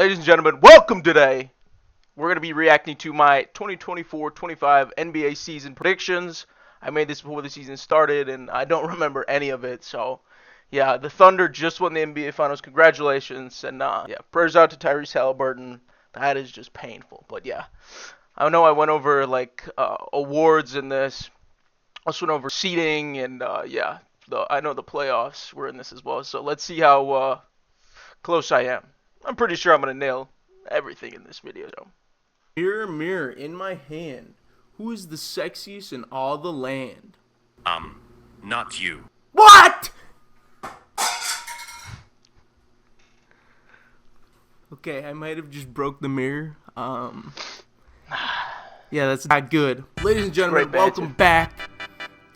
Ladies and gentlemen, welcome today. We're going to be reacting to my 2024-25 NBA season predictions. I made this before the season started, and I don't remember any of it. So, yeah, the Thunder just won the NBA Finals. Congratulations. And, yeah, prayers out to Tyrese Halliburton. That is just painful. But, yeah, I know I went over, awards in this. Also went over seeding, and, yeah, I know the playoffs were in this as well. So let's see how close I am. I'm pretty sure I'm going to nail everything in this video. So. Mirror, mirror in my hand, who is the sexiest in all the land? Not you. What? Okay, I might have just broke the mirror. Yeah, that's not good. Ladies and gentlemen, welcome back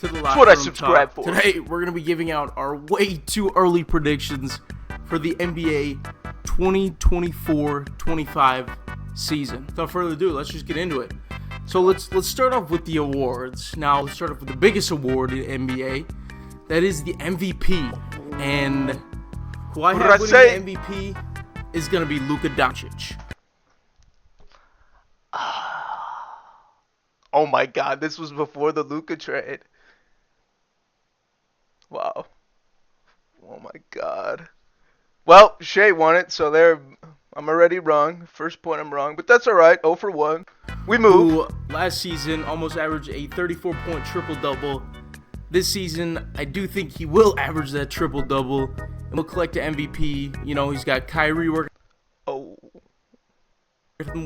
to the Locker Room Talk. That's what I subscribe for. Today, we're going to be giving out our way too early predictions for the NBA 2024-25 season. Without further ado, let's just get into it. So let's start off with the awards. Now let's start off with the biggest award in NBA. That is the MVP. And who I have winning the MVP is gonna be Luka Doncic. Oh my God, this was before the Luka trade. Wow. Oh my God. Well, Shea won it, so I'm already wrong. First point I'm wrong, but that's all right. 0 for 1. We move. Who last season almost averaged a 34-point triple-double. This season, I do think he will average that triple-double and will collect the MVP. You know, he's got Kyrie working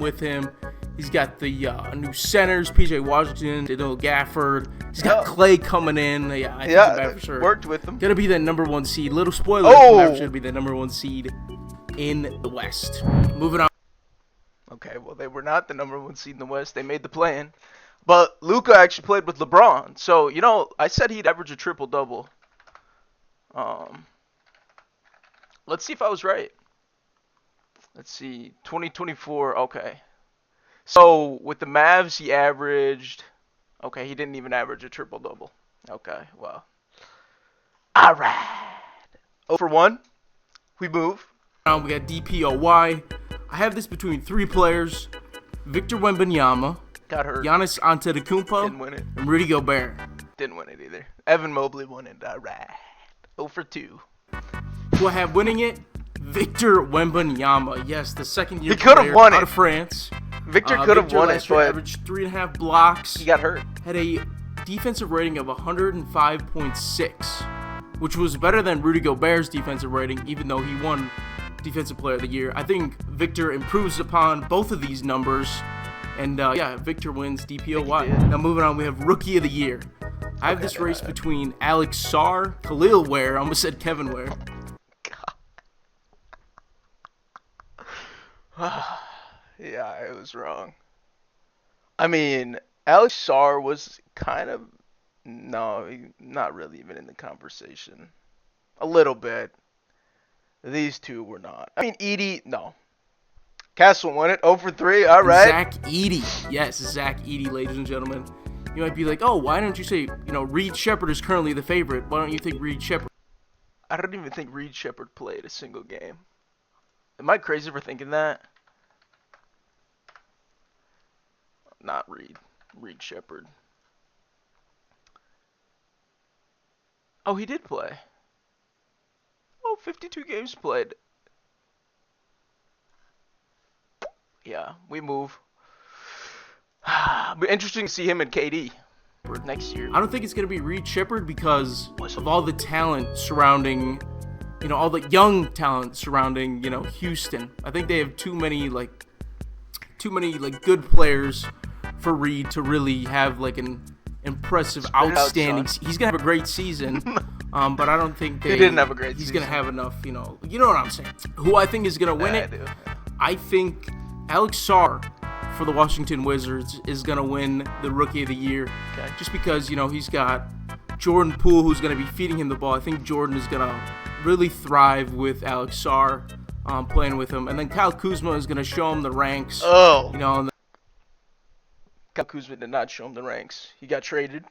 with him. He's got the new centers, PJ Washington, Daniel Gafford. He's got Clay coming in. Yeah, I think that for sure. Worked with him. Gonna be the number 1 seed. Little spoiler, Mavericks should be the number 1 seed in the West. Moving on. Okay, well, they were not the number 1 seed in the West. They made the play-in. But Luka actually played with LeBron. So, you know, I said he'd average a triple-double. Let's see if I was right. Let's see. 2024. Okay. So, with the Mavs, he averaged... Okay, he didn't even average a triple-double. Okay, well. All right. 0 for 1. We move. Now we got DPOY. I have this between 3 players. Victor Wembanyama. Got hurt. Giannis Antetokounmpo. Didn't win it. And Rudy Gobert. Didn't win it either. Evan Mobley won it. All right. 0 for 2. Who I have winning it? Victor Wembanyama. Yes, the second-year player out of France. Victor could have won it, but averaged 3.5 blocks. He got hurt. Had a defensive rating of 105.6, which was better than Rudy Gobert's defensive rating, even though he won Defensive Player of the Year. I think Victor improves upon both of these numbers, and yeah, Victor wins DPOY. Now moving on, we have Rookie of the Year. I have this race between Alex Sarr, Khalil Ware, I almost said Kevin Ware. Yeah, I was wrong. I mean, Alex Sarr was kind of... No, not really even in the conversation. A little bit. These two were not. I mean, Edey, no. Castle won it, 0 for 3, all right. Zach Edey. Yes, Zach Edey, ladies and gentlemen. You might be like, oh, why don't you say, you know, Reed Shepherd is currently the favorite. Why don't you think Reed Shepherd? I don't even think Reed Shepherd played a single game. Am I crazy for thinking that? Not Reed. Reed Shepherd. Oh, he did play. Oh, 52 games played. Yeah, we move. Be interesting to see him and KD next year. I don't think it's going to be Reed Shepherd because of all the talent surrounding, you know, all the young talent surrounding, you know, Houston. I think they have too many good players for Reed to really have like an impressive, outstanding. He's gonna have a great season, but I don't think he didn't have a great. He's gonna have enough, you know what I'm saying. Who I think is gonna win it? I think Alex Sarr for the Washington Wizards is gonna win the Rookie of the Year, just because you know he's got Jordan Poole who's gonna be feeding him the ball. I think Jordan is gonna really thrive with Alex Sarr playing with him, and then Kyle Kuzma is gonna show him the ranks. Oh, you know. Kuzma did not show him the ranks. He got traded.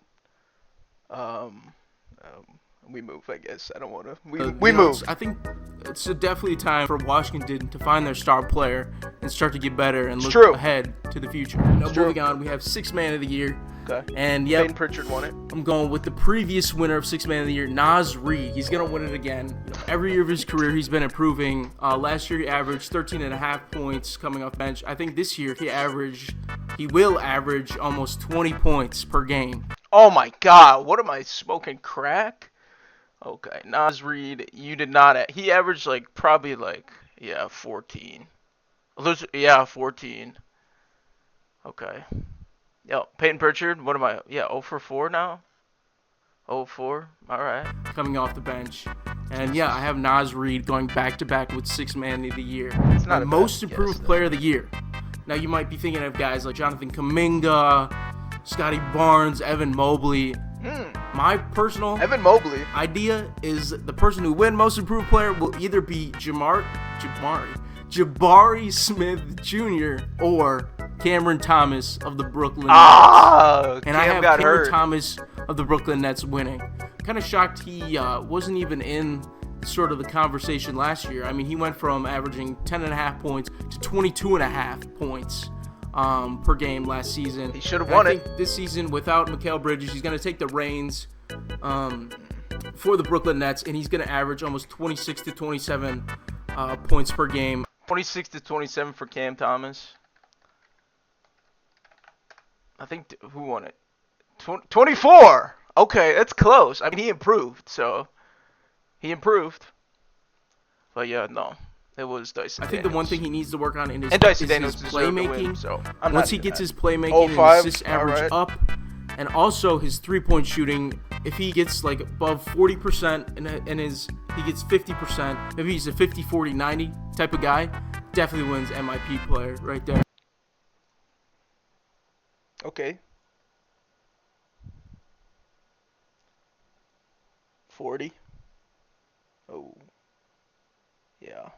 we move. I guess I don't want to. We You know, move. I think it's definitely time for Washington to find their star player and start to get better and look true. ahead to the future. Now, true. moving on, we have Sixth Man of the Year. Okay. And yep, Peyton Pritchard won it. I'm going with the previous winner of Sixth Man of the Year, Naz Reid. He's going to win it again. You know, every year of his career, he's been improving. Last year, he averaged 13.5 points coming off the bench. I think this year, he will average almost 20 points per game. Oh my God! What am I smoking? Crack? Okay, Naz Reid, you did not. He averaged probably 14. Yeah, 14. Okay. Yo, Peyton Pritchard, what am I? Yeah, 0 for 4 now? 0 4? Alright. Coming off the bench. And yeah, I have Naz Reid going back-to-back with Sixth Man of the Year. It's not the a most bad improved guess, player of the year. Now, you might be thinking of guys like Jonathan Kuminga, Scotty Barnes, Evan Mobley. My personal Evan Mobley. idea is the person who win most improved player will either be Jabari Smith Jr. or Cameron Thomas of the Brooklyn Nets. And I have got Cameron hurt. Thomas of the Brooklyn Nets winning. Kind of shocked he wasn't even in sort of the conversation last year. I mean, he went from averaging 10.5 points to 22.5 points per game last season. He should have And won I it. think this season, without Mikal Bridges, he's going to take the reins for the Brooklyn Nets, and he's going to average almost 26 to 27 points per game. 26 to 27 for Cam Thomas. I think who won it? 24. Okay, that's close. I mean, he improved, so he improved. But yeah, no, it was Dyson. I think the one thing he needs to work on in his, and Dyson is Daniels his deserved to playmaking. win, so I'm Once not he even gets mad. his playmaking and 05, his assist average alright. up, and also his three-point shooting, if he gets above 40% and he gets 50%, maybe he's a 50, 40, 90 type of guy, definitely wins MIP player right there. Okay. 40. Oh. Yeah.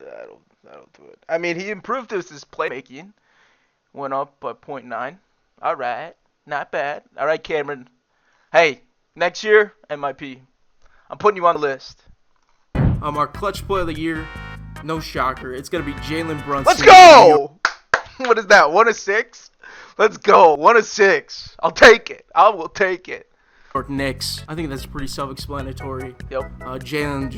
That'll do it. I mean, he improved his playmaking. Went up by 0.9. All right. Not bad. All right, Cameron. Hey, next year, MIP. I'm putting you on the list. Our clutch player of the year, no shocker, it's going to be Jalen Brunson. Let's go! What is that, 1 of 6? Let's go, 1 of 6. I'll take it. I will take it. Knicks. I think that's pretty self-explanatory. Yep. Jalen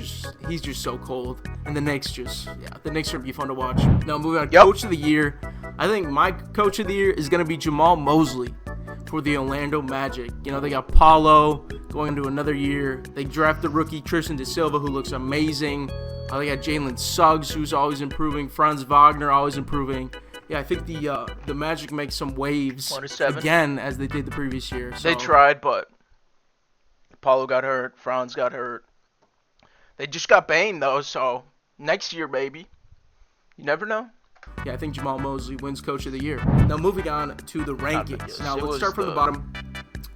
he's just so cold, and the Knicks the Knicks are gonna be fun to watch. Now moving on, Yep. Coach of the Year. I think my Coach of the Year is gonna be Jamal Mosley for the Orlando Magic. You know, they got Paulo going into another year. They draft the rookie Tristan De Silva, who looks amazing. They got Jalen Suggs, who's always improving. Franz Wagner, always improving. Yeah, I think the Magic make some waves 1 of 7. again as they did the previous year. So. They tried, but Paulo got hurt. Franz got hurt. They just got Bane, though, so next year, baby. You never know. Yeah, I think Jamal Mosley wins Coach of the Year. Now, moving on to the rankings. Yes, Now, it let's was start from the the- bottom.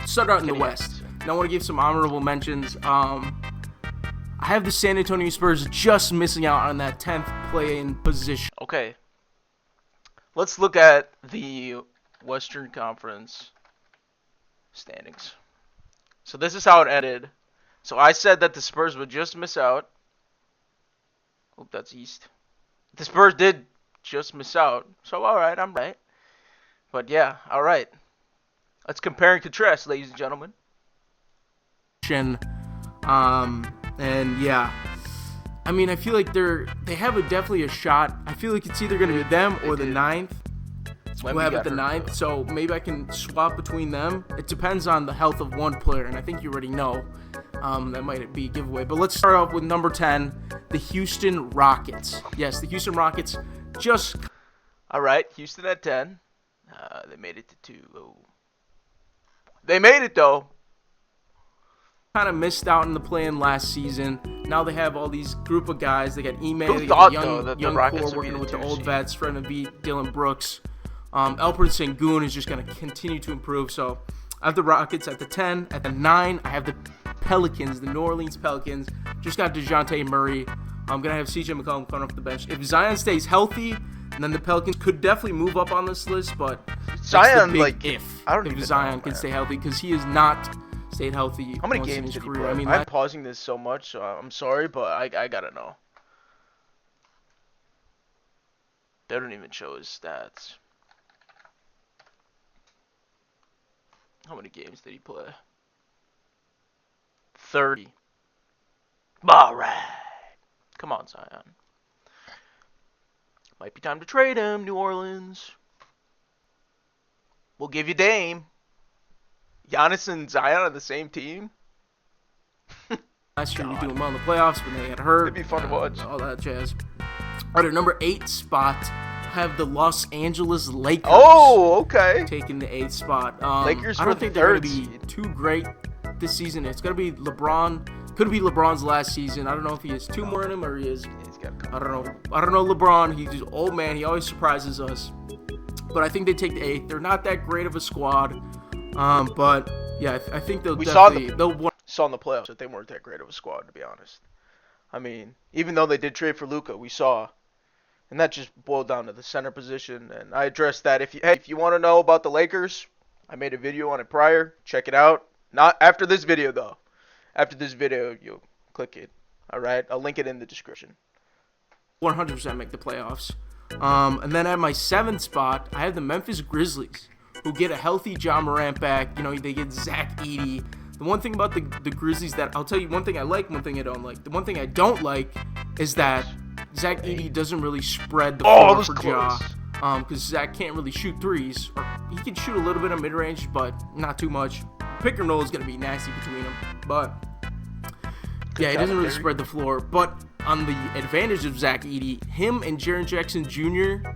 Start out in the Kenny West. Atkinson. Now, I want to give some honorable mentions. I have the San Antonio Spurs just missing out on that 10th play-in position. Okay. Let's look at the Western Conference standings. So this is how it ended. So I said that the Spurs would just miss out. Oh, that's East. The Spurs did just miss out. So alright, I'm right. But yeah, alright. Let's compare and contrast, ladies and gentlemen. And yeah, I mean, I feel like they have definitely a shot. I feel like it's either going to be them or the did. 9th. Who Wemby have got at the hurt, 9th, so maybe I can swap between them. It depends on the health of one player, and I think you already know. That might be a giveaway. But let's start off with number 10, the Houston Rockets. Yes, the Houston Rockets just Alright, Houston at 10. They made it to 2. Oh. They made it, though. kind of missed out in the play-in last season. Now they have all these group of guys. They got Ime, Who they thought, got though, that the young Rockets core would be working the with the 2 old seed? vets, trying to beat Dylan Brooks. Alfred Sengun is just going to continue to improve. So I have the Rockets at the 10. At the 9, I have the Pelicans, the New Orleans Pelicans. Just got DeJounte Murray. I'm going to have CJ McCollum coming off the bench. If Zion stays healthy, then the Pelicans could definitely move up on this list, but that's Zion, the big like, if I don't even if know, Zion can man. stay healthy, because he is not stayed healthy. How many once in games his did he career. play? I mean, I'm pausing this so much, so I'm sorry, but I gotta know. They don't even show his stats. How many games did he play? 30. All right. Come on, Zion. Might be time to trade him, New Orleans. We'll give you Dame. Giannis and Zion on the same team? last year we do well in the playoffs when they had hurt. It'd be fun to watch. All that jazz. All right, number 8 spot, have the Los Angeles Lakers. Oh, okay. Taking the 8th spot. Lakers I were don't the think they're third going to be seed. too great this season. It's going to be LeBron. Could be LeBron's last season. I don't know if he has 2 more in him or he is. He's got a I don't know. I don't know LeBron. He's just old man. He always surprises us. But I think they take the 8th. They're not that great of a squad. But yeah, I think they'll saw in the playoffs that they weren't that great of a squad, to be honest. I mean, even though they did trade for Luka, we saw, and that just boiled down to the center position. And I addressed that. If you want to know about the Lakers, I made a video on it prior. Check it out. Not after this video though. After this video, you'll click it. All right, I'll link it in the description. 100% make the playoffs. And then at my 7th spot, I have the Memphis Grizzlies, who get a healthy John Morant back. You know, they get Zach Edey. The one thing about the Grizzlies that I'll tell you, one thing I like, one thing I don't like. The one thing I don't like is that Zach Edey doesn't really spread the floor for Ja. Because Zach can't really shoot threes. Or he can shoot a little bit of mid-range, but not too much. Pick and roll is going to be nasty between them. But, yeah, he doesn't really spread the floor. But on the advantage of Zach Edey, him and Jaren Jackson Jr.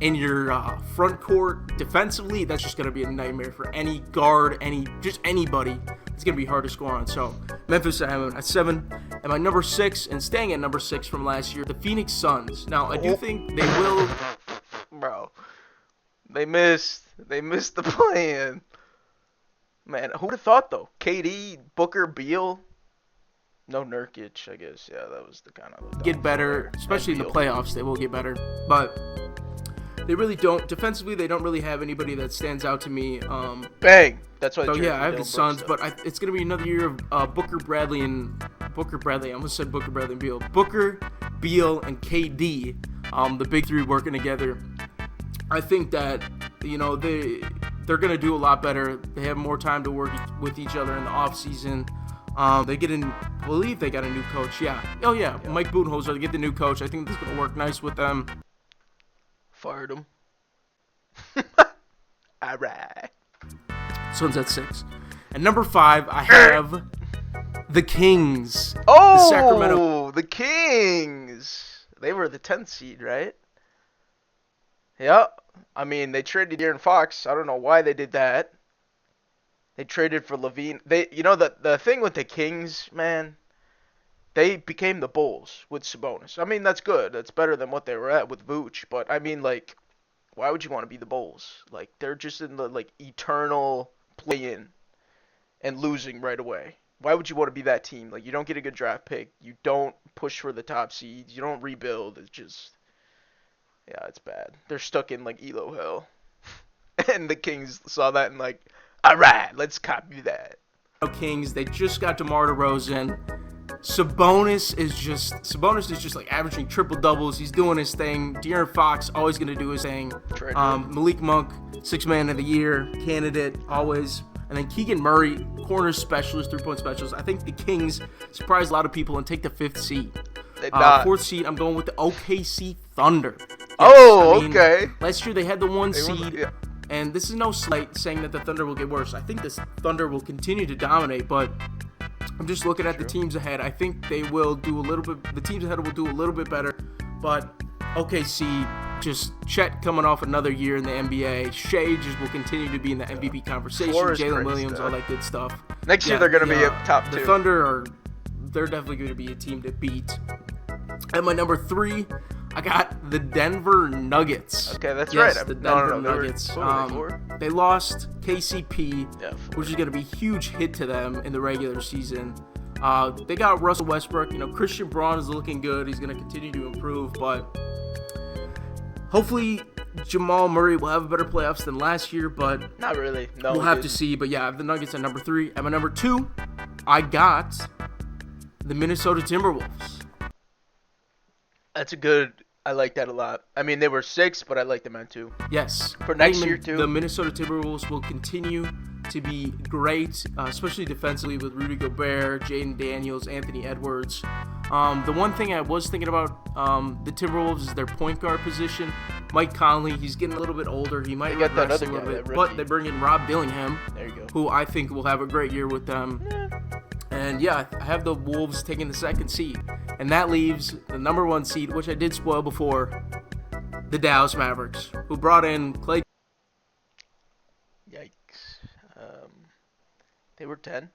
in your front court defensively, that's just going to be a nightmare for any guard, just anybody. It's going to be hard to score on. So, Memphis, I have at 7. And my number 6, and staying at number 6 from last year, the Phoenix Suns. Now, I do think they will... Bro, they missed the play-in. Man, who would have thought, though? KD, Booker, Beal... No Nurkic, I guess. Yeah, that was the kind of... Get better, especially in the playoffs. They will get better. But they really don't. Defensively, they don't really have anybody that stands out to me. Bang! That's why. So, yeah, I have the Suns, but it's going to be another year of Booker, Bradley, I almost said Booker, Bradley, and Beal. Booker, Beal, and KD, the big three working together. I think that, you know, they're going to do a lot better. They have more time to work with each other in the offseason. I believe they got a new coach. Yeah. Oh, yeah. Mike Budenholzer, they get the new coach. I think this is going to work nice with them. Fired him. All right. Suns at 6. And number 5, I have the Kings. Oh, the Kings. They were the 10th seed, right? Yeah. I mean, they traded De'Aaron Fox. I don't know why they did that. They traded for Levine. The thing with the Kings, man, they became the Bulls with Sabonis. I mean, that's good. That's better than what they were at with Vooch. But I mean, like, why would you want to be the Bulls? Like, they're just in the eternal play-in and losing right away. Why would you want to be that team? Like, you don't get a good draft pick. You don't push for the top seeds. You don't rebuild. It's just, yeah, it's bad. They're stuck in Elo hell. And the Kings saw that and all right, let's copy that. Kings, they just got DeMar DeRozan. Sabonis is just averaging triple doubles. He's doing his thing. De'Aaron Fox always going to do his thing. Malik Monk, 6th man of the year candidate always. And then Keegan Murray, corner specialist, 3-point specialist. I think the Kings surprise a lot of people and take the 5th seed. 4th seed, I'm going with the OKC Thunder. Yes, okay. Last year they had the 1 seed. Yeah. And this is no slight saying that the Thunder will get worse. I think this Thunder will continue to dominate, but I'm just looking at the teams ahead. I think they will do a little bit. The teams ahead will do a little bit better, but OKC, just Chet coming off another year in the NBA. Shea just will continue to be in the MVP conversation. Jalen Williams, all that good stuff. Next year they're going to be a top 2. The Thunder they're definitely going to be a team to beat. At my number 3, I got the Denver Nuggets. Okay, that's right. The Denver Nuggets. They lost KCP, which is going to be a huge hit to them in the regular season. They got Russell Westbrook. You know, Christian Braun is looking good. He's going to continue to improve, but hopefully Jamal Murray will have a better playoffs than last year, but Not really. No, we'll he have to didn't. see. But yeah, I have the Nuggets at number 3. At my number 2, I got the Minnesota Timberwolves. That's a good. I like that a lot. I mean, they were 6, but I like them at 2. Yes. For I next think year, too. The Minnesota Timberwolves will continue to be great, especially defensively with Rudy Gobert, Jaden Daniels, Anthony Edwards. The one thing I was thinking about the Timberwolves is their point guard position. Mike Conley, he's getting a little bit older. He might They got that regress a other little guy, bit, that but rookie. they bring in Rob Dillingham, There you go. who I think will have a great year with them. And yeah, I have the Wolves taking the 2nd seed. And that leaves the number 1 seed, which I did spoil before, the Dallas Mavericks, who brought in Klay. Yikes. They were 10.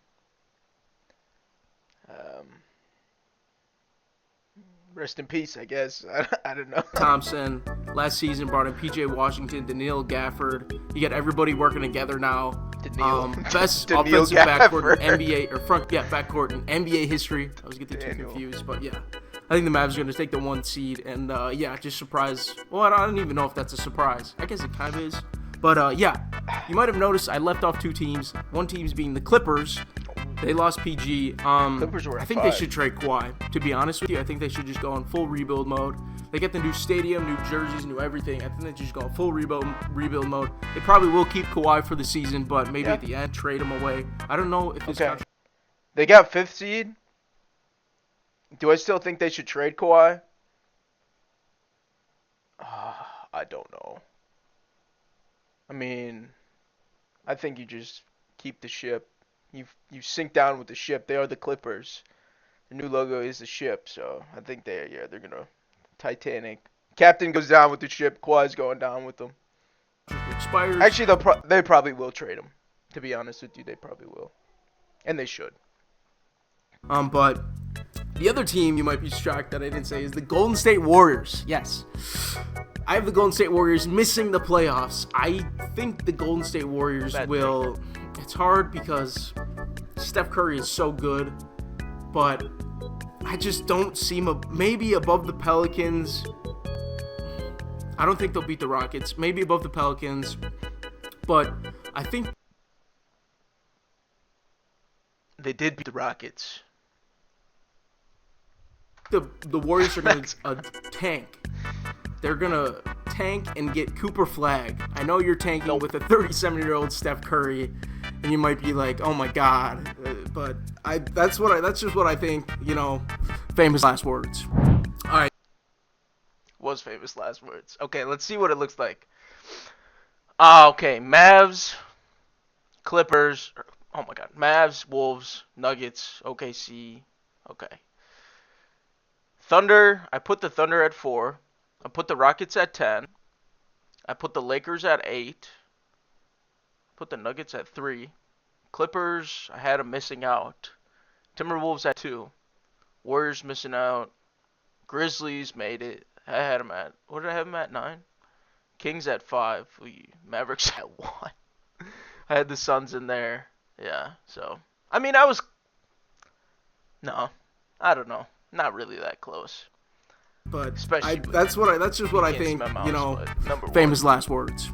Rest in peace, I guess. I don't know. Thompson. Last season brought in P.J. Washington, Daniil Gafford. You got everybody working together now. Best Daniil offensive backcourt Gafford. in NBA backcourt in NBA history. I was getting too Daniel. confused, but yeah, I think the Mavs are going to take the 1 seed and yeah, just surprise. Well, I don't even know if that's a surprise. I guess it kind of is, but yeah, you might have noticed I left off 2 teams. One team's being the Clippers. They lost PG. Clippers were I at think 5. they should trade Kawhi. To be honest with you, I think they should just go on full rebuild mode. They get the new stadium, new jerseys, new everything. I think they just go on full rebuild mode. They probably will keep Kawhi for the season, but maybe at the end trade him away. I don't know if this. Okay. They got 5th seed. Do I still think they should trade Kawhi? I don't know. I mean, I think you just keep the ship. You sink down with the ship. They are the Clippers. The new logo is the ship, so I think they're gonna Titanic. Captain goes down with the ship. Kawhi's going down with them. expires. Actually, they probably will trade him. To be honest with you, they probably will, and they should. But the other team you might be shocked that I didn't say is the Golden State Warriors. Yes. I have the Golden State Warriors missing the playoffs. I think the Golden State Warriors will. It's hard because Steph Curry is so good, but I just don't see him maybe above the Pelicans. I don't think they'll beat the Rockets. Maybe above the Pelicans, but I think They did beat the Rockets. the Warriors are going to tank. They're going to tank and get Cooper Flag. I know you're tanking with a 37-year-old Steph Curry, and you might be like, "Oh my God," but that's just what I think. You know, famous last words. All right. Was famous last words. Okay, let's see what it looks like. Okay, Mavs, Clippers. Oh my God, Mavs, Wolves, Nuggets, OKC. Okay. Thunder. I put the Thunder at 4. I put the Rockets at 10. I put the Lakers at 8. Put the Nuggets at 3. Clippers, I had them missing out. Timberwolves at 2. Warriors missing out. Grizzlies made it. I had them at, what did I have them at? 9? Kings at 5. Mavericks at 1. I had the Suns in there. Yeah, so. I mean, no, I don't know. Not really that close. But Especially that's just what I can't think. see my mouse, You know, but number one. famous last words.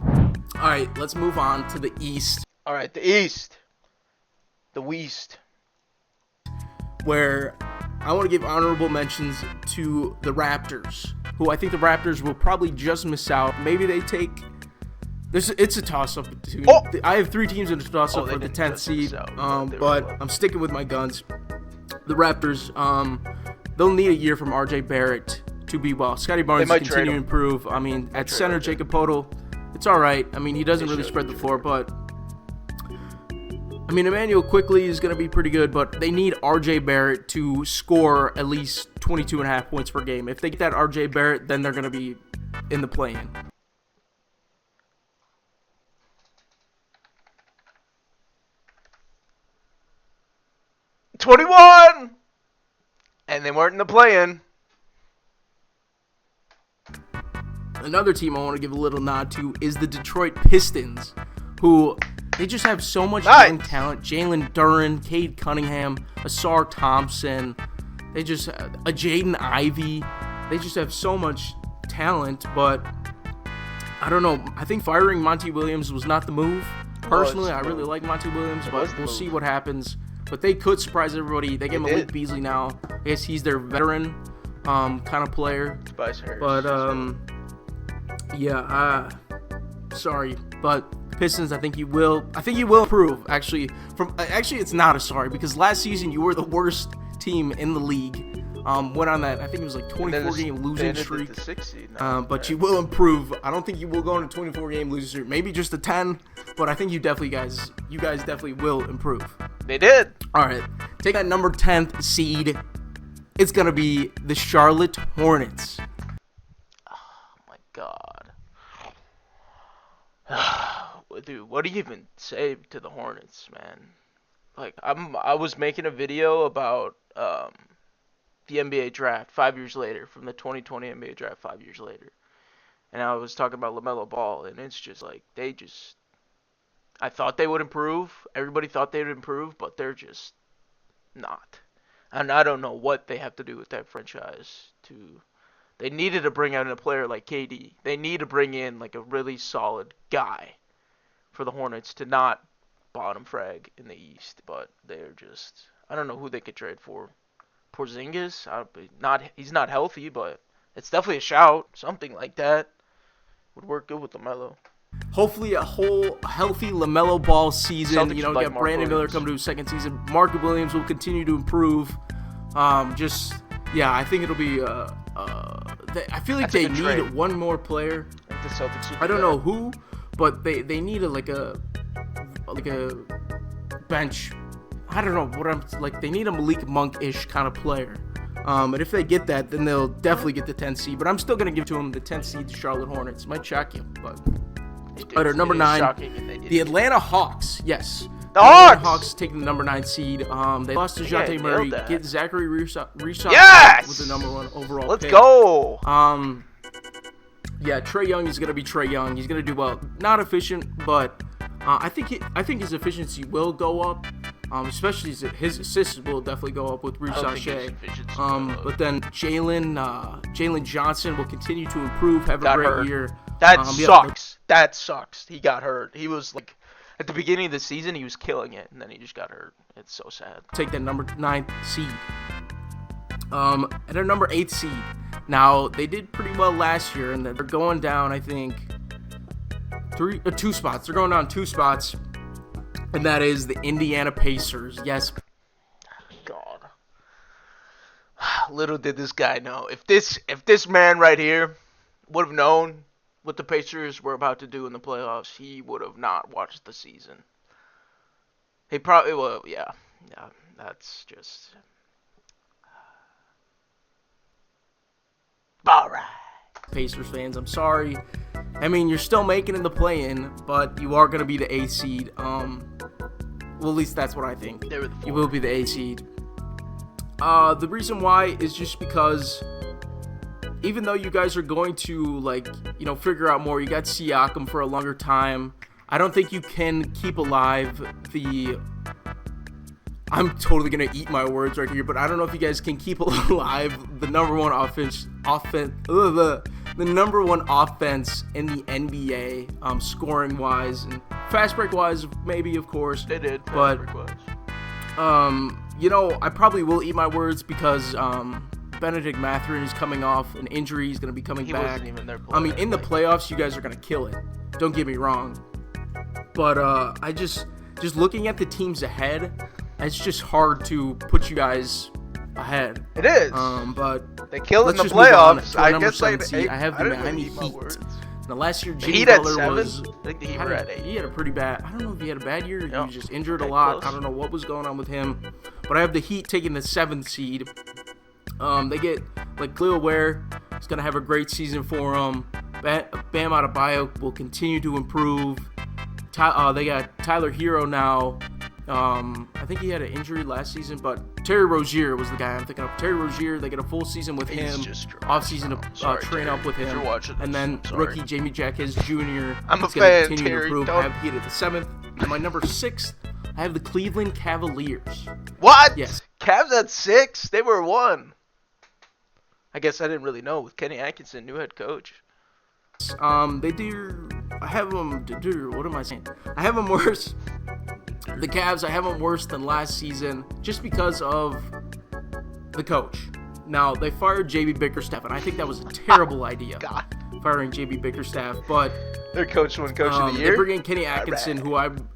All right, let's move on to the East, All right, the East. The West. where I want to give honorable mentions to the Raptors, who I think the Raptors will probably just miss out. Maybe they take. It's a toss-up between. Oh! I have 3 teams in a toss-up They for the didn't 10th just miss seed, out, they were but close. I'm sticking with my guns. The Raptors, they'll need a year from R.J. Barrett to be well. Scotty Barnes might to trade continue to him. improve. I mean, at trade center, RJ. Jacob Poeltl, it's all right. I mean, he doesn't They really should, spread they the should. floor, but I mean, Emmanuel quickly is going to be pretty good, but they need R.J. Barrett to score at least 22.5 points per game. If they get that R.J. Barrett, then they're going to be in the play-in. '21, and they weren't in the play-in. Another team I want to give a little nod to is the Detroit Pistons, who they just have so much young talent. Jalen Duren, Cade Cunningham, Asar Thompson, they just a Jaden Ivey. They just have so much talent, but I don't know. I think firing Monty Williams was not the move. Personally, I really like Monty Williams, but we'll see what happens. But they could surprise everybody. They get Malik Beasley now. I guess he's their veteran kind of player. Spice Harris. But sorry, but Pistons. I think you will improve. Actually, it's not a sorry, because last season you were the worst team in the league. Went on that, I think it was like 24-game losing streak. But you will improve. I don't think you will go on a 24-game losing streak. Maybe just a 10. But I think you guys definitely will improve. They did. All right, take that number 10th seed. It's gonna be the Charlotte Hornets. Oh my God. Dude, what do you even say to the Hornets, man? Like, I was making a video about the NBA draft 5 years later, from the 2020 NBA draft 5 years later. And I was talking about LaMelo Ball, and it's just like, I thought they would improve. Everybody thought they would improve, but they're just not. And I don't know what they have to do with that franchise they needed to bring in a player like KD. They need to bring in like a really solid guy for the Hornets to not bottom frag in the East, but they're just, I don't know who they could trade for. Porzingis, he's not healthy, but it's definitely a shout. Something like that would work good with LaMelo. Hopefully a whole healthy LaMelo Ball season. Celtics Get like Brandon Miller come to his second season. Mark Williams will continue to improve. I think it'll be. I feel like they need one more player. The Celtics. I don't know who, but they need a bench. I don't know what I'm like. They need a Malik Monk-ish kind of player. And if they get that, then they'll definitely get the 10th seed. But I'm still gonna give to them the 10th seed to Charlotte Hornets. Might shock you, but. Number 9, the Atlanta Hawks. Yes. The Hawks! Hawks taking the number 9 seed. They lost to Dejounte Murray. Get Zachary Reshaw yes! with the number 1 overall Let's pick. go! Trae Young is going to be Trae Young. He's going to do well. Not efficient, but I think his efficiency will go up. Especially his assists will definitely go up with Reshaw Shea. But then Jalen Johnson will continue to improve, have a great year. That sucks. That sucks. He got hurt. He was like, at the beginning of the season, he was killing it, and then he just got hurt. It's so sad. Take that number 9th seed. At a number 8 seed. Now, they did pretty well last year, and they're going down, I think, 2 spots. They're going down 2 spots, and that is the Indiana Pacers. Yes. God. Little did this guy know. If this man right here would have known what the Pacers were about to do in the playoffs, he would have not watched the season. He probably will. Yeah, that's just all right. Pacers fans, I'm sorry. I mean, you're still making in the play-in, but you are going to be the 8th seed. Well, at least that's what I think. You will be the 8th seed. The reason why is just because even though you guys are going to, figure out more, you got Siakam for a longer time, I don't think you can keep alive I'm totally going to eat my words right here, but I don't know if you guys can keep alive the number one offense in the NBA, scoring-wise and fast break-wise, maybe, of course. They did, but, I probably will eat my words because, Benedict Mathurin is coming off an injury. He's going to be coming back. Wasn't even there in the playoffs, you guys are going to kill it. Don't get me wrong. But I just looking at the teams ahead, it's just hard to put you guys ahead. It is. But they killed in the playoffs. I guess I have the Miami Heat. Now, last year, Jimmy Butler was. I think the Heat were at 8. He had a pretty bad. I don't know if he had a bad year. No. He was just injured a lot. Close. I don't know what was going on with him. But I have the Heat taking the 7th seed. They get Khalil Ware. He's gonna have a great season for them. Bam Adebayo will continue to improve. They got Tyler Hero now. I think he had an injury last season, but Terry Rozier was the guy I'm thinking of. Terry Rozier, they get a full season with him, off-season to train up with him, and then rookie Jamie Jackson Jr. I'm a fan, continue Terry. To improve. I have Heat at the 7th. And my number 6, I have the Cleveland Cavaliers. What? Yes. Cavs at 6? They were 1. I guess I didn't really know with Kenny Atkinson, new head coach. They do. I have them. What am I saying? I have them worse. The Cavs, I have them worse than last season just because of the coach. Now, they fired J.B. Bickerstaff, and I think that was a terrible idea, firing J.B. Bickerstaff. But their coach won Coach of the Year. They bring in Kenny Atkinson,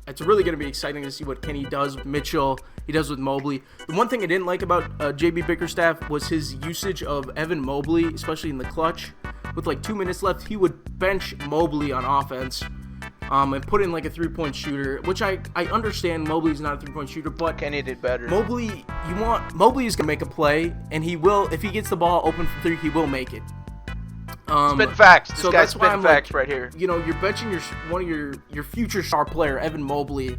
it's really going to be exciting to see what Kenny does with Mitchell, he does with Mobley. The one thing I didn't like about J.B. Bickerstaff was his usage of Evan Mobley, especially in the clutch. With like 2 minutes left, he would bench Mobley on offense. And put in like a three-point shooter, which I understand Mobley's not a three-point shooter, but Kenny did better. Mobley is gonna make a play, and he will, if he gets the ball open for three, he will make it. Spit facts. This so guy's that's why spitting I'm facts like, right here. You know, you're benching one of your future star player, Evan Mobley.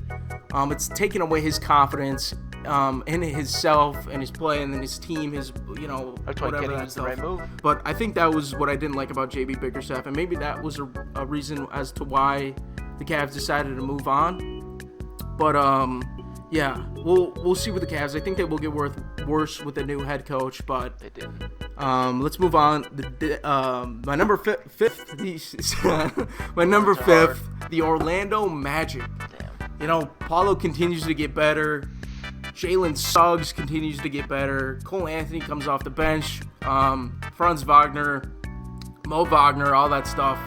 It's taking away his confidence in himself and his play and then his team, his That's why whatever Kenny that was the stuff. right move. But I think that was what I didn't like about JB Bickerstaff, and maybe that was a reason as to why the Cavs decided to move on. But yeah, we'll see with the Cavs. I think they will get worse with the new head coach, but they didn't. Let's move on. My number fifth, the Orlando Magic. Damn. You know, Paulo continues to get better. Jalen Suggs continues to get better. Cole Anthony comes off the bench. Franz Wagner, Mo Wagner, all that stuff.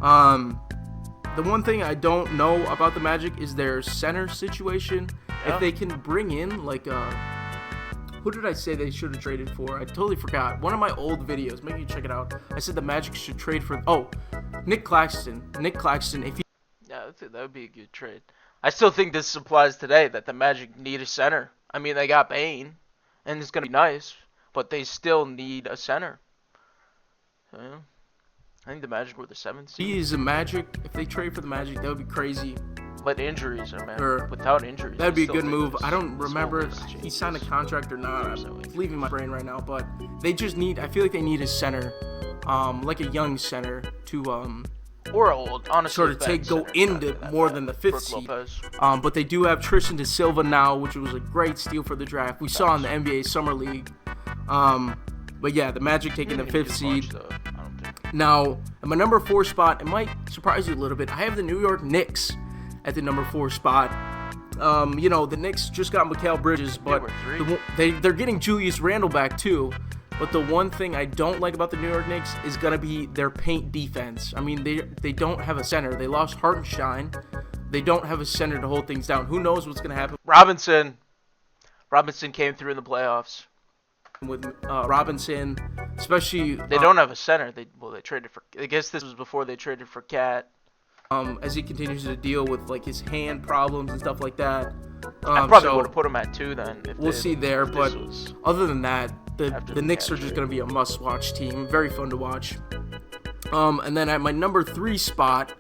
The one thing I don't know about the Magic is their center situation. Yeah. If they can bring in like who did I say they should have traded for? I totally forgot. One of my old videos. Maybe you check it out. I said the Magic should trade for Nick Claxton. If he Yeah, that would be a good trade. I still think this applies today, that the Magic need a center. I mean, they got Bane, and it's going to be nice, but they still need a center. So, yeah. I think the Magic were the 7th seed. he's a Magic, if they trade for the Magic, that would be crazy. But injuries, man. Without injuries. That'd be a I still good think move. this- I don't this remember whole if list he changes. signed a contract or not. It's leaving my brain right now, but they just need, I feel like they need a center, like a young center to Or old, honestly. sort of go into more than the 5th seed. But they do have Tristan Da Silva now, which was a great steal for the draft. We saw in the NBA Summer League. But yeah, the Magic taking the 5th seed. Now, at my number 4 spot, it might surprise you a little bit. I have the New York Knicks at the number 4 spot. You know, the Knicks just got Mikal Bridges, but they're getting Julius Randle back too. But the one thing I don't like about the New York Knicks is going to be their paint defense. I mean, they don't have a center. They lost Hartenstein. They don't have a center to hold things down. Who knows what's going to happen? Robinson came through in the playoffs. With Robinson, especially They don't have a center. They traded for. I guess this was before they traded for Cat. as he continues to deal with like his hand problems and stuff like that. I probably would have put him at 2 then. We'll see there, but other than that, the Knicks are just going to be a must-watch team. Very fun to watch. And then at my number 3 spot,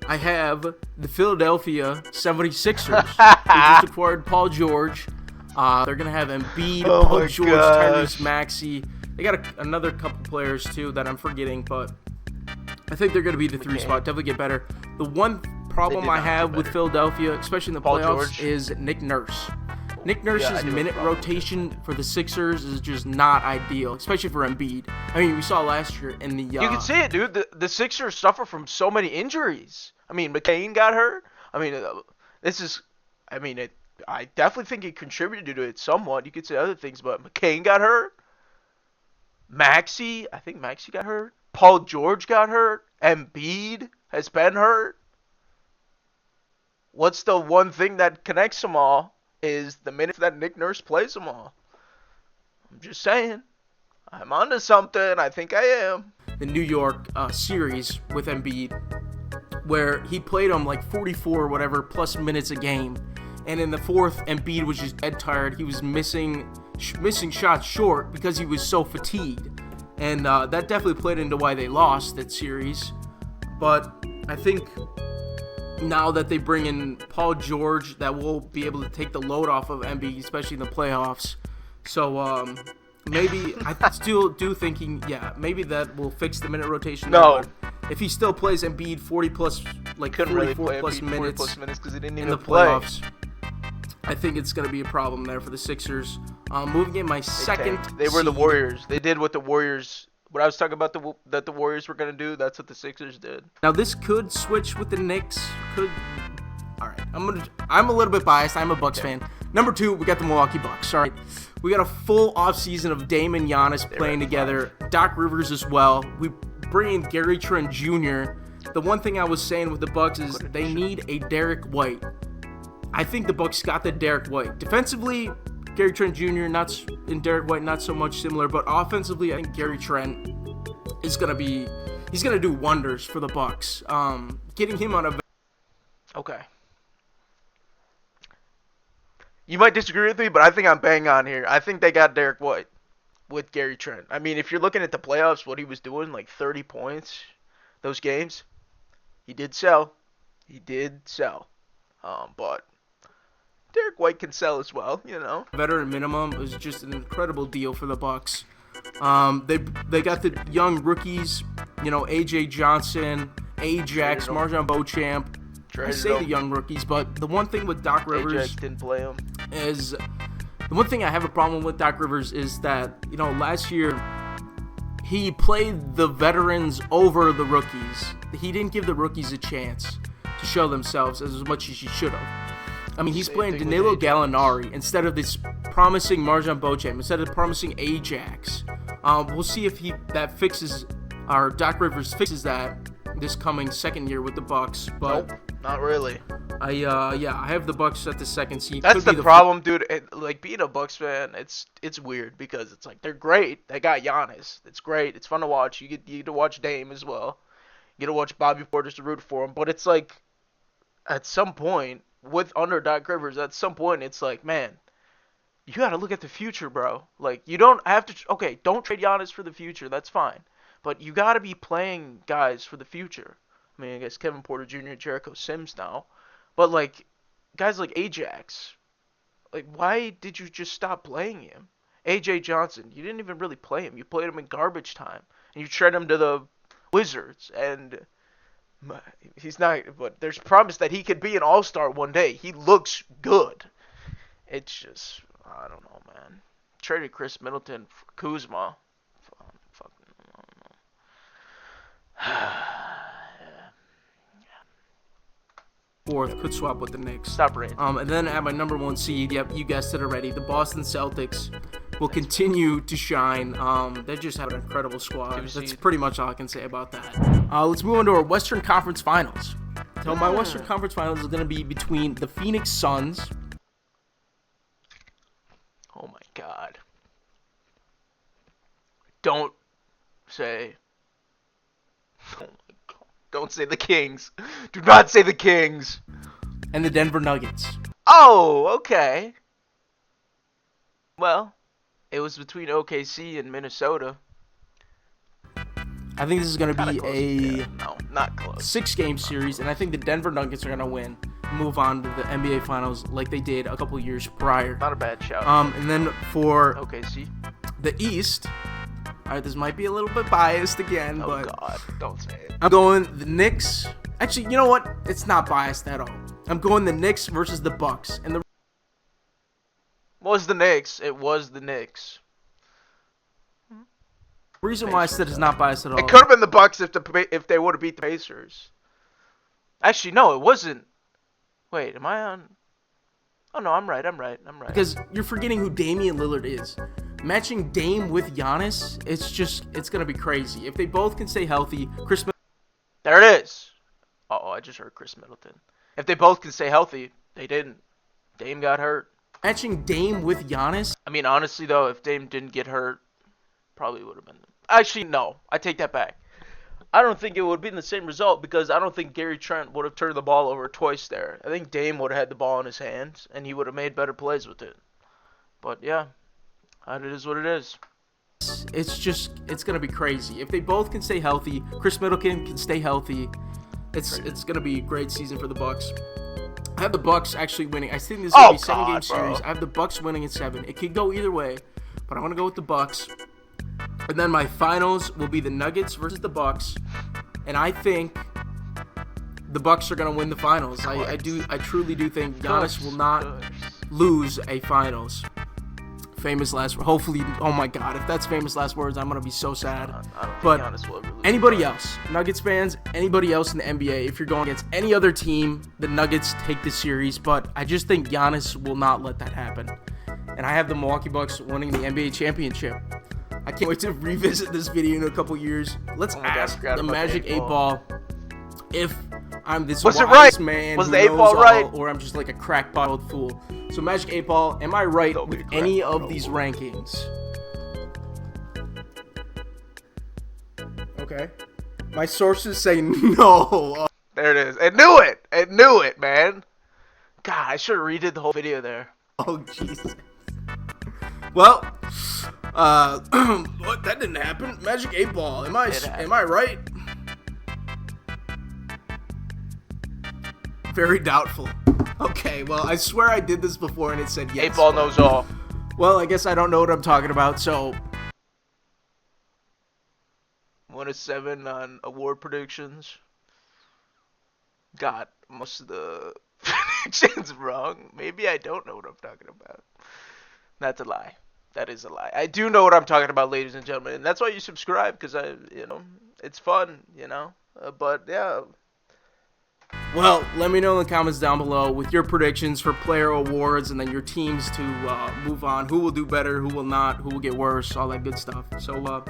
I have the Philadelphia 76ers. They just acquired Paul George. They're going to have Embiid, Paul George, Tyrese Maxey. They got another couple players, too, that I'm forgetting, but I think they're going to be the 3 spot. Definitely get better. The one problem I have with Philadelphia, especially in the playoffs, is Nick Nurse. Nick Nurse's minute rotation for the Sixers is just not ideal, especially for Embiid. I mean, we saw last year in the... You can see it, dude. The Sixers suffer from so many injuries. I mean, McCain got hurt. I mean, I definitely think it contributed to it somewhat. You could say other things, but McCain got hurt. I think Maxey got hurt. Paul George got hurt. Embiid has been hurt. What's the one thing that connects them all is the minutes that Nick Nurse plays them all. I'm just saying. I'm onto something. I think I am. The New York series with Embiid, where he played him like 44 or whatever plus minutes a game. And in the fourth, Embiid was just dead tired. He was missing shots short because he was so fatigued. And that definitely played into why they lost that series. But I think now that they bring in Paul George, that will be able to take the load off of Embiid, especially in the playoffs. So maybe I still do thinking, maybe that will fix the minute rotation. No. If he still plays Embiid 40 plus, like 44 plus minutes, 40 plus minutes because he didn't in even the playoffs, I think it's going to be a problem there for the Sixers. Moving in my second They were the seed. Warriors. They did what the Warriors What I was talking about that the Warriors were gonna do, that's what the Sixers did. Now this could switch with the Knicks. Could. All right, I'm a little bit biased. I'm a Bucks fan. Number 2, we got the Milwaukee Bucks. All right, we got a full offseason of Dame and Giannis playing together. Doc Rivers as well. We bring in Gary Trent Jr. The one thing I was saying with the Bucks is they need a Derek White. I think the Bucks got the Derek White. Defensively, Gary Trent Jr. and Derek White not so much similar, but offensively, I think Gary Trent is he's gonna do wonders for the Bucks. Getting him on a Okay. You might disagree with me, but I think I'm bang on here. I think they got Derek White with Gary Trent. I mean, if you're looking at the playoffs, what he was doing, like 30 points, those games, he did sell. He did sell. But Derek White can sell as well, you know. veteran minimum is just an incredible deal for the Bucks. They got the young rookies, you know, AJ Johnson, Ajax, Marjon Beauchamp. I say the young rookies, but the one thing with Doc Rivers Ajax didn't play him. is the one thing I have a problem with Doc Rivers is that, you know, last year he played the veterans over the rookies. He didn't give the rookies a chance to show themselves as much as he should have. I mean, he's playing Danilo Gallinari instead of this promising Marjon Beauchamp, instead of promising Ajax. We'll see if Doc Rivers fixes that this coming second year with the Bucks. But nope, not really. I have the Bucks at the second seed. That's the problem, dude. Like being a Bucks fan, it's weird because it's like they're great. They got Giannis. It's great. It's fun to watch. You get to watch Dame as well. You get to watch Bobby Portis to root for him. But it's like at some point under Doc Rivers, at some point it's like, man, you got to look at the future, bro. Like you don't have to. Okay, don't trade Giannis for the future. That's fine. But you got to be playing guys for the future. I mean, I guess Kevin Porter Jr. and Jericho Sims now. But, like, guys like Ajax, like, why did you just stop playing him? AJ Johnson, you didn't even really play him. You played him in garbage time. And you trade him to the Wizards. And he's not, but there's promise that he could be an all-star one day. He looks good. It's just, I don't know, man. Traded Chris Middleton for Kuzma. Fourth could swap with the Knicks. Stop ranting. And then at my number 1 seed, yep, you guessed it already. The Boston Celtics will continue to shine. They just have an incredible squad. That's pretty much all I can say about that. Let's move on to our Western Conference Finals. So my Western Conference Finals is going to be between the Phoenix Suns. Oh my God. Don't say. Oh my God. Don't say the Kings. Do not say the Kings. And the Denver Nuggets. Oh, okay. Well, it was between OKC and Minnesota. I think this is going to be no, not close. 6-game series, and I think the Denver Nuggets are going to win, move on to the NBA Finals like they did a couple years prior. Not a bad shout. And then for OKC, the East, all right, this might be a little bit biased again, oh but God, don't say it. I'm going the Knicks. Actually, you know what? It's not biased at all. I'm going the Knicks versus the Bucks, and the was the Knicks. It was the Knicks. reason why I said it's not biased at all. It could have been the Bucks if they would have beat the Pacers. Actually, no, it wasn't. Wait, am I on? Oh no, I'm right. Because you're forgetting who Damian Lillard is. Matching Dame with Giannis, it's gonna be crazy. If they both can stay healthy, there it is. Oh, I just heard Chris Middleton. If they both can stay healthy, they didn't. Dame got hurt. Matching Dame with Giannis. I mean, honestly though, if Dame didn't get hurt, probably would have been. Actually, no. I take that back. I don't think it would have been the same result because I don't think Gary Trent would have turned the ball over twice there. I think Dame would have had the ball in his hands and he would have made better plays with it. But yeah, it is what it is. It's gonna be crazy. If they both can stay healthy, Chris Middleton can stay healthy. It's gonna be a great season for the Bucks. I have the Bucks actually winning. I think this is gonna be a 7-game series. I have the Bucks winning in 7. It could go either way, but I'm gonna go with the Bucks. And then my finals will be the Nuggets versus the Bucks, and I think the Bucks are gonna win the finals. I truly do think Giannis will not lose a finals. famous last. Hopefully, oh my God, if that's famous last words, I'm gonna be so sad. I don't think But Giannis will ever lose. anybody else, Nuggets fans, anybody else in the NBA, if you're going against any other team, the Nuggets take the series. But I just think Giannis will not let that happen. And I have the Milwaukee Bucks winning the NBA championship. I can't wait to revisit this video in a couple years. Let's Oh my God, I ask forgot the about the Magic 8 8-ball. Ball if I'm this Was it wise right? man Was who the 8 knows ball all, right? or I'm just like a crackpot old fool. So Magic 8 Ball, am I right Don't be with a any crackpot of old these fool. rankings? Okay. My sources say no. There it is. It knew it. It knew it, man. God, I should have redid the whole video there. Oh, Jesus. Well, what? That didn't happen. Magic 8 Ball. Am I right? Very doubtful. Okay, well, I swear I did this before and it said yes. 8 ball knows all. Well, I guess I don't know what I'm talking about, so 1-7 on award predictions. Got most of the predictions wrong. Maybe I don't know what I'm talking about. That's a lie. That is a lie. I do know what I'm talking about, ladies and gentlemen, and that's why you subscribe, because it's fun, but yeah. well, let me know in the comments down below with your predictions for player awards and then your teams to move on. Who will do better, who will not, who will get worse, all that good stuff. So,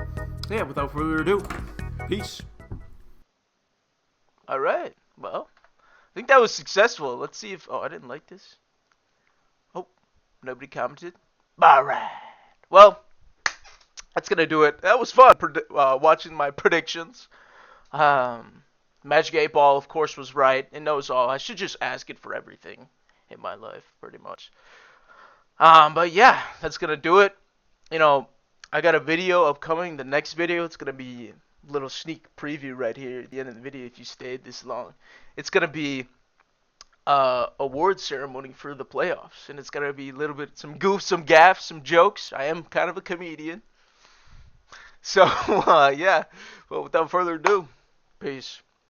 yeah, without further ado, peace. All right. Well, I think that was successful. Let's see if. Oh, I didn't like this. Oh, nobody commented. All right. Well, that's gonna do it. That was fun. Watching my predictions. Magic 8 Ball, of course, was right. It knows all. I should just ask it for everything in my life, pretty much. But yeah, that's gonna do it. I got a video upcoming. The next video, it's gonna be a little sneak preview right here at the end of the video. If you stayed this long, it's gonna be award ceremony for the playoffs, and it's gonna be a little bit some goofs, some gaffs, some jokes. I am kind of a comedian, so yeah. Well, without further ado, peace.